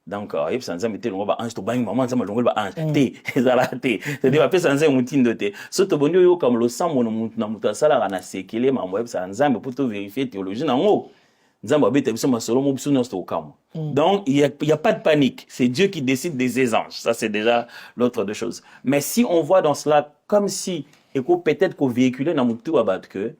Donc yeb sanza mete longo ba ange to bangi maman nzamba longo ba ange te ezala te c'est-à-dire ba pesa nzamba mutindo te so to bondi yo comme le sang mono na muta sala na sekele mambo yeb sanza pour to vérifier théologie nango nzamba beta biso masolo mo biso nyonso okamo. Donc il y a pas de panique, c'est Dieu qui décide des anges, ça c'est déjà l'autre de choses. Mais si on voit dans cela comme si et peut-être qu'on véhiculait dans mutu abat que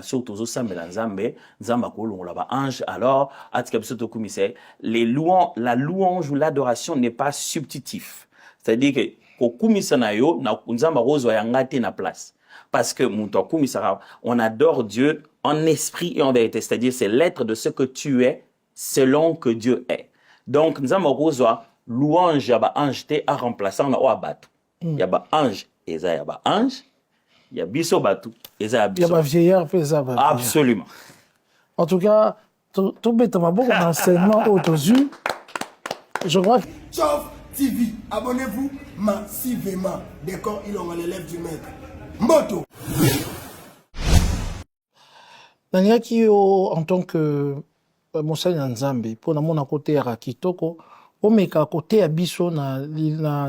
surtout au sambela nzambe nzamba kolongola ba ange alors atika biso to kumise la louange ou l'adoration n'est pas substitutif, c'est-à-dire que ko kumisa na yo na nzamba rozo ya ngate na place parce que muto kumisa on adore Dieu en esprit et en vérité, c'est-à-dire c'est l'être de ce que tu es selon que Dieu est. Donc nzamba rozo louange ya ba ange te a remplaçant na o abat ya ba ange eza ya ba ange. Il y a biso batu, il y a vieillard fait ça. Absolument. En tout cas, tout bêtement beaucoup d'enseignements autour. Je crois que Chof TV, abonnez-vous massivement. D'accord, il aura l'élève du maître. Moto. Nanyaki en tant que Monseigneur Nzambe, pour mon côté à Kitoko, au meka côté à biso na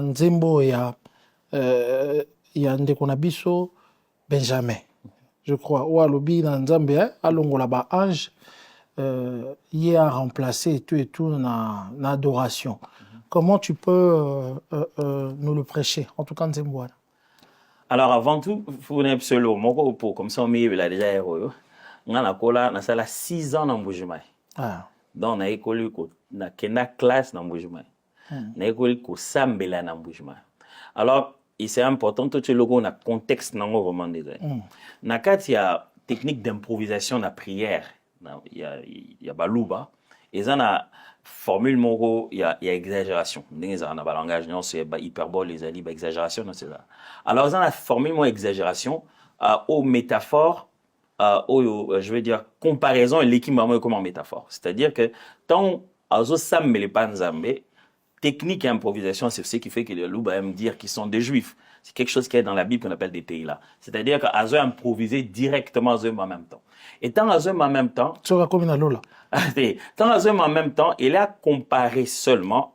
nzembo ya ndeko na biso Benjamin, je crois, ou à l'obi dans Nzambe, à l'ongola ba ange, y a remplacé et tout na adoration. Comment tu peux nous le prêcher, en tout cas Nzembo? Alors avant tout, il faut un pseudo, mon pour comme ça on m'y a déjà héros. On a cola, on a ça 6 ans dans Boujumai. Donc on a école na kena classe dans Boujumai. On a école ko sambela dans Boujumai. Alors et c'est important que tu le on a contexte dans le roman déjà. Nakat il y a technique d'improvisation na prière, il y a baluba et ça na formule moro il y a exagération. Ndenge ça na ba langage non c'est hyperbole les ali ba exagération non c'est ça. Alors ça na formule mo exagération aux métaphores je veux dire comparaison et l'équivalent comme en métaphore. C'est-à-dire que tant azo sam les panzambe technique et improvisation, c'est ce qui fait que les loups aiment dire qu'ils sont des juifs. C'est quelque chose qui est dans la Bible qu'on appelle des théilas. C'est-à-dire qu'elles ont improvisé directement en même temps. Et tant elles ont en même temps, il a comparé seulement.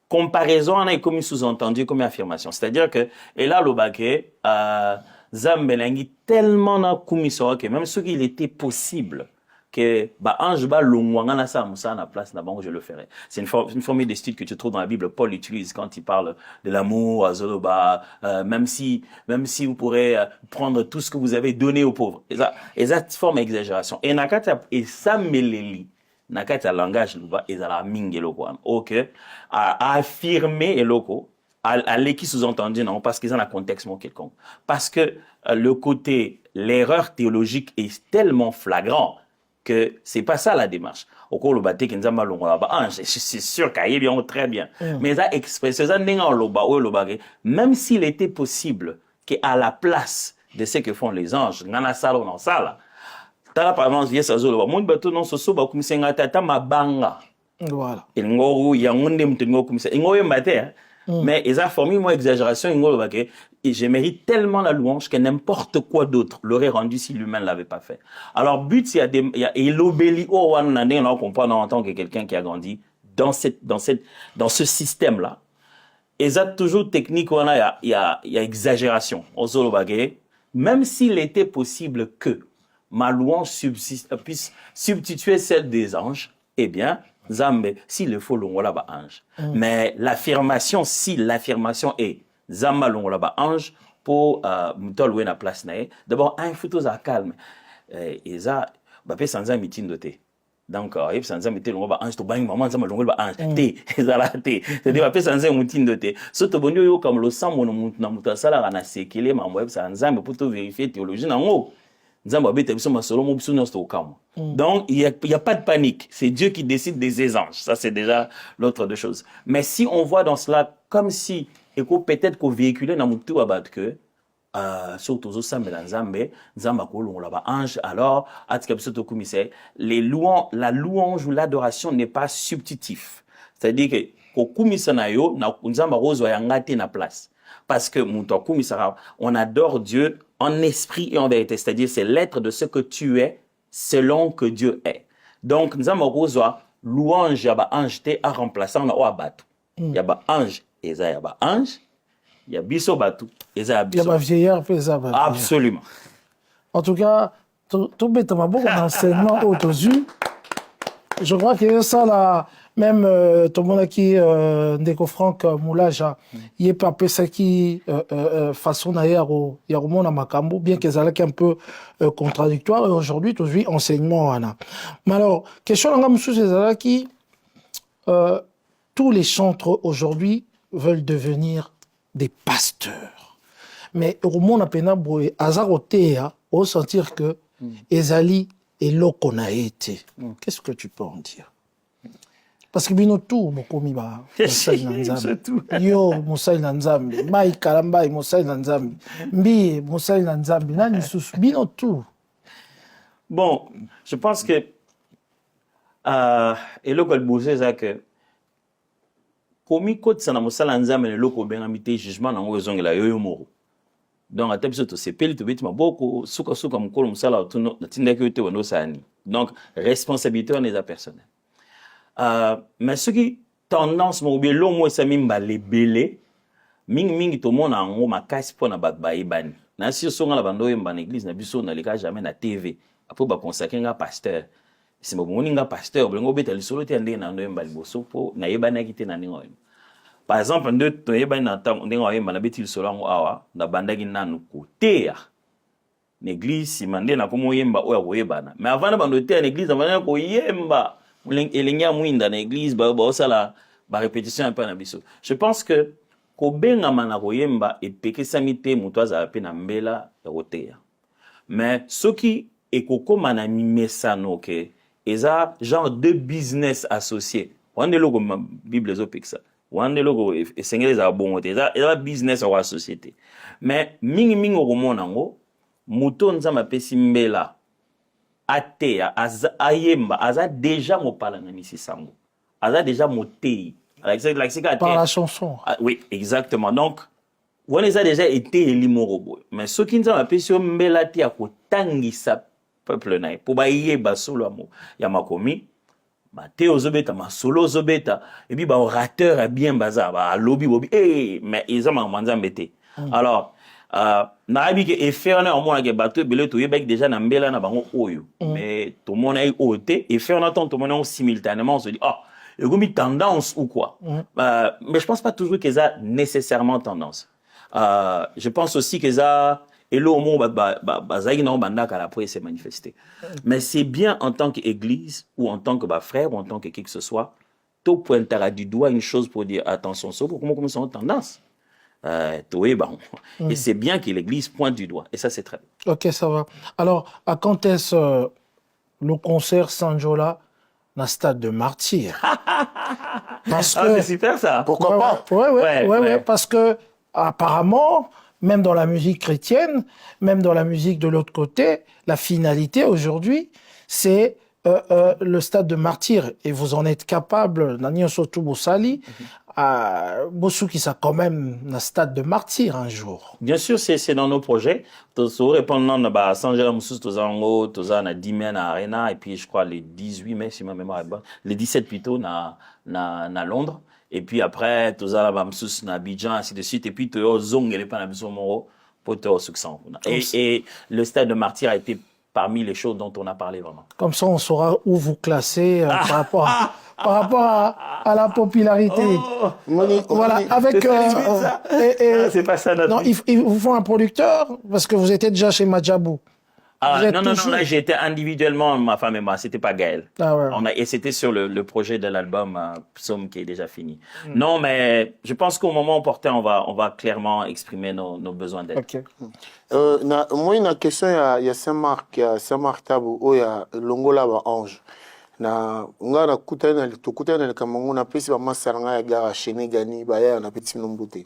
Comparaison, on a comme sous-entendu, comme affirmation. C'est-à-dire que, et là, le baquet, Zambelangi tellement na commission que même ce qu'il était possible que bah ange ba longwanga na sa musa na place na bango je le ferai. C'est une formule de style que tu trouves dans la Bible. Paul utilise quand il parle de l'amour à Zoloba, même si vous pourrez prendre tout ce que vous avez donné aux pauvres. Et ça forme exagération. Et nakata et ça meleli nakata langage luba et ça la mingelo quoi. OK à affirmer et loco à l'équipe sous-entendu non parce qu'ils ont un contexte quelconque. Parce que le côté l'erreur théologique est tellement flagrant que c'est pas ça la démarche. Au cours le bâti qu'nzamba longola ba c'est sûr qu'il bien très bien. Mais ça expresse ça n'enga loba ou loba même s'il était possible qu'à la place de ce que font les anges ngana sala non sala. Tala par exemple yes azolo mon bateau non so ba kumisa ngata ta mabanga. Voilà. Et ngoru ya ngonde mtengo kumisa ngoye mbate mais ils ont formé moi exagération et je mérite tellement la louange que n'importe quoi d'autre l'aurait rendu si l'humain ne l'avait pas fait. Alors but il y a l'obéli au one on comprend en tant que quelqu'un qui a grandi dans ce système là. Ils ont toujours technique il y a exagération au solo même s'il était possible que ma louange puisse substituer celle des anges, eh bien Zambe, s'il le faut, l'ongola ba ange. Mais l'affirmation, si l'affirmation est Zamba l'ongola ba ange, pour m'tol na place nae, d'abord, un photo à calme. Et ça, bah, pe sans un meeting de thé. Donc, il sans un meeting l'ongola ba ange, to bang maman, Zamba l'ongola ba ange. Thé, ezala thé. C'est-à-dire, bah, pe sans un meeting de thé. Surtout, bon, yo, comme le sang, mon na mutasala, na sekele, ma web, sans un, mais pour te vérifier théologie, nango. Donc, il y a pas de panique. C'est Dieu qui décide des anges. Ça, c'est déjà l'autre de choses. Mais si on voit dans cela comme si, et peut-être qu'on véhiculait dans mutu abat que, surtout au sambela nzambe, nzamba kolongola ba ange, alors, atika biso to kumise, la louange ou l'adoration n'est pas substitutif. C'est-à-dire que, ko kumisa na yo, na nzamba rozo ya ngate na place. Parce que on adore Dieu en esprit et en vérité, c'est-à-dire c'est l'être de ce que tu es selon que Dieu est. Donc nous avons louange ya ba ange te a remplaçant na o bato. Ya ba ange eza ya ba ange, ya biso bato eza ya biso. Ya ba vieillard pe eza ba. Absolument. En tout cas, tout bêtement beaucoup d'enseignements autosus. Je crois que ça là, même tout le monde qui Ndeko Franck Moulaja, il est pas ça qui façon d'ailleurs il y a au monde à Makambo, bien qu'ils allaient un peu contradictoire. Et aujourd'hui, tout de suite enseignement Anna. Mais alors, question là, monsieur César tous les chantres aujourd'hui veulent devenir des pasteurs. Mais au monde à Penaboué, Azarotea, au sentir que Ezali et l'eau qu'on a été. Qu'est-ce que tu peux en dire? Parce que bino tout mokomi ba Moussaï Nanzambi. Yo Moussaï Nanzambi. Mai Kalambai Moussaï Nanzambi. Mbi Moussaï Nanzambi. Nani sus bino tout. Bon, je pense que et le col bousé ça que komi kote sana Moussaï Nanzambi le loko ben amité jugement na ngozong la yoyo moro. Donc, à tel point que c'est pile, tu veux dire, beaucoup, souka mukolo musala, tu n'as que tu es sani. Donc, responsabilité on est à personnel. Mais ce qui tendance, mon bien, l'homme ça mimba les belé, ming tout le monde a un ma casse pour na ba ibani. Na si on a la bande dans l'église, na biso na leka jamais na TV. Après ba consacrer un pasteur. Si mo moni nga pasteur, blengo betel solo te ande na ndo mbali boso po na yebana kite na ningo. Par exemple, nous avons betil solango awa na bandaki nanu kotea l'église si mande na komo yemba oya koyebana mais avant na bandote à l'église avant na koyemba elengia mwinda na église ba osala ba répétition un peu na biso. Je pense que kobenga mana koyemba epekesami te muto azala pe na mbela ya kotea mais soki ekokoma na mimesano ke eza genre de business associé wande logo ma bible ezopekisa wande logo esengeli za bongo te eza business wa société mais mingi okomona ngo muto nzamba pesi mbela atea ayemba aza déjà mopala na misisango aza déjà motei par la chanson. Oui, exactement. Donc on les a déjà été elimorobo mais ceux qui nzamba pesi mbela te akotangisa peuple na pour ba yeba solo amo ya makomi Matteo Zobeta, ma solo Zobeta, et puis, orateur a bien bazar, lobby, mais ils ont manzan bêté. Alors, Narabi qui est fait en moins que bateau, belé, tout yébek déjà n'a mbela n'a bango oyo. Mais tout le monde a ôté, et fait en attendant tout le monde simultanément, on se dit, ah, il y a une tendance ou quoi. Mais je pense pas toujours qu'ils a nécessairement tendance. Je pense aussi qu'ils a et là, au moins, après, s'est manifesté. Mais c'est bien en tant qu'église, ou en tant que frère, ou en tant que qui que ce soit, tout pointera du doigt une chose pour dire attention, ça, pour comment c'est en tendance. Et c'est bien que l'église pointe du doigt. Et ça, c'est très bien. Ok, ça va. Alors, à quand est-ce le concert Sanjola dans le stade de Martyr? Parce que c'est super ça. Pourquoi pas? Ouais, parce que apparemment, même dans la musique chrétienne, même dans la musique de l'autre côté, la finalité aujourd'hui, c'est le stade de Martyr. Et vous en êtes capable, Nani Osotu Bosali, Bossou qui ça quand même un stade de Martyr un jour. Bien sûr, c'est dans nos projets. Tout répondant à San Angela Moussous, tout ça na 10 mai à Arena, et puis je crois les 18 mai, si ma mémoire est bonne, les 17 plutôt na Londres. Et puis après, tout ça, là, na Abidjan, ainsi de suite. Et puis, tout zong, elle est pas na besoin moro, pour te succès. Et le stade de Martyr a été parmi les choses dont on a parlé vraiment. Comme ça, on saura où vous classer par rapport à la popularité. Voilà, avec... c'est pas ça, non, il vous faut un producteur, parce que vous étiez déjà chez Madjabou. Non, là j'étais individuellement, ma femme et moi, c'était pas Gaël. Et c'était sur le projet de l'album Psaume qui est déjà fini. Non, mais je pense qu'au moment opportun, on va clairement exprimer nos besoins d'aide. Okay. Moi, une question, il y a Saint-Marc Tabou, il y a Longola Ange. Na ngana kutana tukutana na kama ngona pesi ba masaranga ya gara chene gani ba ya na petit nombute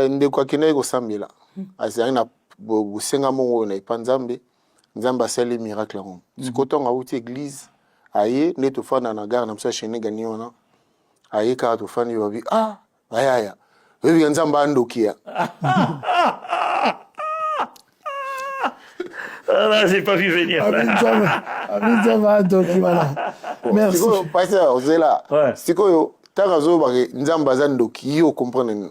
ndeko akina ko sambela azali na busenga mongo na ipanzambe nzamba sali miracle ngo sikotonga uti église aye ne to fana na gara na msa chene gani ona aye ka to fani babi bayaya wewe nzamba andokia Ah là, j'ai pas vu venir. Voilà. Merci. sikoyo pasteur ozela Ouais. sikoyo taka azobake nzambe aza ndoki yo comprendre nini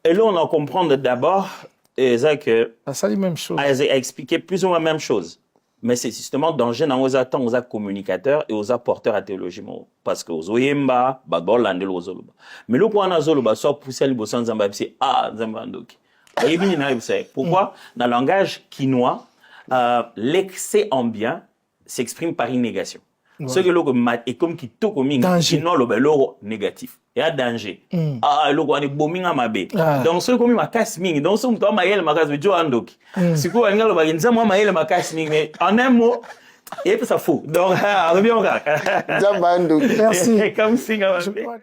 Et là, on en comprend d'abord, et ça que Ça, c'est la même chose. a expliqué plus ou moins la même chose. Mais c'est justement danger dans aux attentes, aux communicateurs et aux apporteurs à théologie. Parce que aux oyemba, badbol landel aux oloba. Mais le point à zoloba, soit pousser les bossons zamba, c'est zambandoki. Pourquoi? Dans le langage quinois, l'excès ambiant s'exprime par une négation. Ce que l'on est comme qui tout comme sinon l'eau négatif. Il y a danger. L'eau est bombing à ma baie. Donc ce comme ma casse ming, donc ce que ma yel ma casse de Joe Andok. C'est quoi un gars le bagin, ça moi ma yel ma casse ming, mais en un mot, et puis ça fout. Donc, revient au gars. nzambe aza ndoki Merci. Comme signe à ma baie.